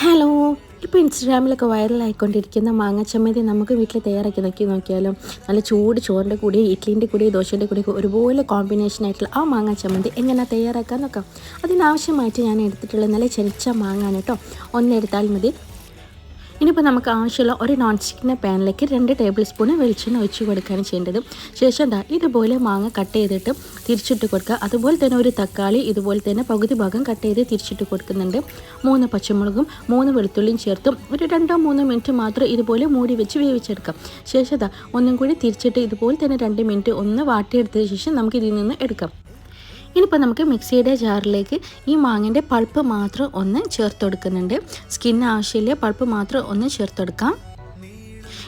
Hello, ഇപ്പോൾ ഇൻസ്റ്റഗ്രാമിലൊക്കെ വൈറലായിക്കൊണ്ടിരിക്കുന്ന മാങ്ങ ചമ്മന്തി നമുക്ക് വീട്ടിൽ തയ്യാറാക്കി നോക്കിയാലോ. നല്ല ചൂട് ചോറിൻ്റെ കൂടി ഇഡ്ഡലിൻ്റെ കൂടി ദോശയുടെ കൂടി ഒരുപോലെ കോമ്പിനേഷനായിട്ടുള്ള ആ മാങ്ങ ചമ്മന്തി എങ്ങനെ തയ്യാറാക്കാൻ നോക്കാം. അതിനാവശ്യമായിട്ട് ഞാൻ എടുത്തിട്ടുള്ള നല്ല ചെറിച്ച മാങ്ങാണ് കേട്ടോ. ഒന്നെടുത്താൽ മതി. ഇനിയിപ്പോൾ നമുക്ക് ആവശ്യമുള്ള ഒരു നോൺ സ്റ്റിക്കിൻ്റെ പാനിലേക്ക് 2 ടേബിൾ സ്പൂൺ വെളിച്ചെണ്ണ ഒഴിച്ച് കൊടുക്കുകയാണ് ചെയ്യേണ്ടത്. ശേഷം ഇതുപോലെ മാങ്ങ കട്ട് ചെയ്തിട്ട് തിരിച്ചിട്ട് കൊടുക്കുക. അതുപോലെ തന്നെ ഒരു തക്കാളി ഇതുപോലെ തന്നെ പകുതി ഭാഗം കട്ട് ചെയ്ത് തിരിച്ചിട്ട് കൊടുക്കുന്നുണ്ട്. 3 പച്ചമുളകും 3 വെളുത്തുള്ളിയും ചേർത്ത് ഒരു 2-3 മിനിറ്റ് മാത്രം ഇതുപോലെ മൂടി വെച്ച് വേവിച്ചെടുക്കാം. ശേഷം ഒന്നും കൂടി തിരിച്ചിട്ട് ഇതുപോലെ തന്നെ 2 മിനിറ്റ് ഒന്ന് വാട്ടിയെടുത്തതിന് ശേഷം നമുക്ക് ഇതിൽ നിന്ന് എടുക്കാം. ഇനിയിപ്പോൾ നമുക്ക് മിക്സിയുടെ ജാറിലേക്ക് ഈ മാങ്ങേൻ്റെ പൾപ്പ് മാത്രം ഒന്ന് ചേർത്ത് കൊടുക്കുന്നുണ്ട്. സ്കിൻ ആവശ്യമില്ല, പൾപ്പ് മാത്രം ഒന്ന് ചേർത്ത് കൊടുക്കാം.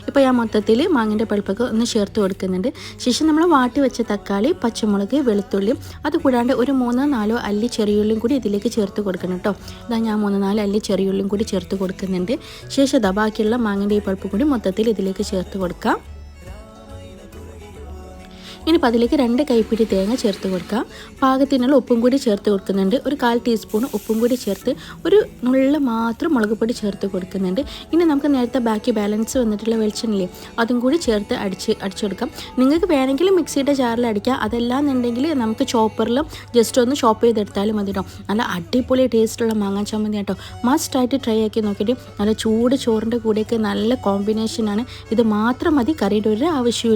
ഇപ്പോൾ ഞാൻ മൊത്തത്തിൽ മാങ്ങേൻ്റെ പൾപ്പൊക്കെ ഒന്ന് ചേർത്ത് കൊടുക്കുന്നുണ്ട്. ശേഷം നമ്മൾ വാട്ടി വെച്ച തക്കാളി, പച്ചമുളക്, വെളുത്തുള്ളി, അതുകൂടാണ്ട് ഒരു 3-4 അല്ലി ചെറിയുള്ളിയും കൂടി ഇതിലേക്ക് ചേർത്ത് കൊടുക്കണം കേട്ടോ. ഇതാ ഞാൻ 3-4 അല്ലി ചെറിയുള്ളിയും കൂടി ചേർത്ത് കൊടുക്കുന്നുണ്ട്. ശേഷം ബാക്കിയുള്ള മാങ്ങേൻ്റെ ഈ പൾപ്പ് കൂടി മൊത്തത്തിൽ ഇതിലേക്ക് ചേർത്ത് കൊടുക്കാം. ഇനിയിപ്പോൾ അതിലേക്ക് 2 കൈപ്പിടി തേങ്ങ ചേർത്ത് കൊടുക്കുക. പാകത്തിനുള്ള ഉപ്പും കൂടി ചേർത്ത് കൊടുക്കുന്നുണ്ട്. ഒരു 1/4 ടീസ്പൂൺ ഉപ്പും കൂടി ചേർത്ത് ഒരു നുള്ള മാത്രം മുളക് പൊടി ചേർത്ത് കൊടുക്കുന്നുണ്ട്. ഇനി നമുക്ക് നേരത്തെ ബാക്കി ബാലൻസ് വന്നിട്ടുള്ള വെളിച്ചെണ്ണയില്ലേ, അതും കൂടി ചേർത്ത് അടിച്ചെടുക്കാം. നിങ്ങൾക്ക് വേണമെങ്കിൽ മിക്സിയുടെ ജാറിൽ അടിക്കാം. അതല്ലാന്നുണ്ടെങ്കിൽ നമുക്ക് ചോപ്പറിലും ജസ്റ്റ് ഒന്ന് ചോപ്പ് ചെയ്തെടുത്താലും മതി കേട്ടോ. നല്ല അടിപൊളി ടേസ്റ്റുള്ള മാങ്ങാ ചമ്മന്തി കേട്ടോ. മസ്റ്റായിട്ട് ട്രൈ ആക്കി നോക്കിയിട്ട് നല്ല ചൂട് ചോറിൻ്റെ കൂടെയൊക്കെ നല്ല കോമ്പിനേഷനാണ്. ഇത് മാത്രം മതി, കറിയുടെ ഒരു ആവശ്യമില്ല.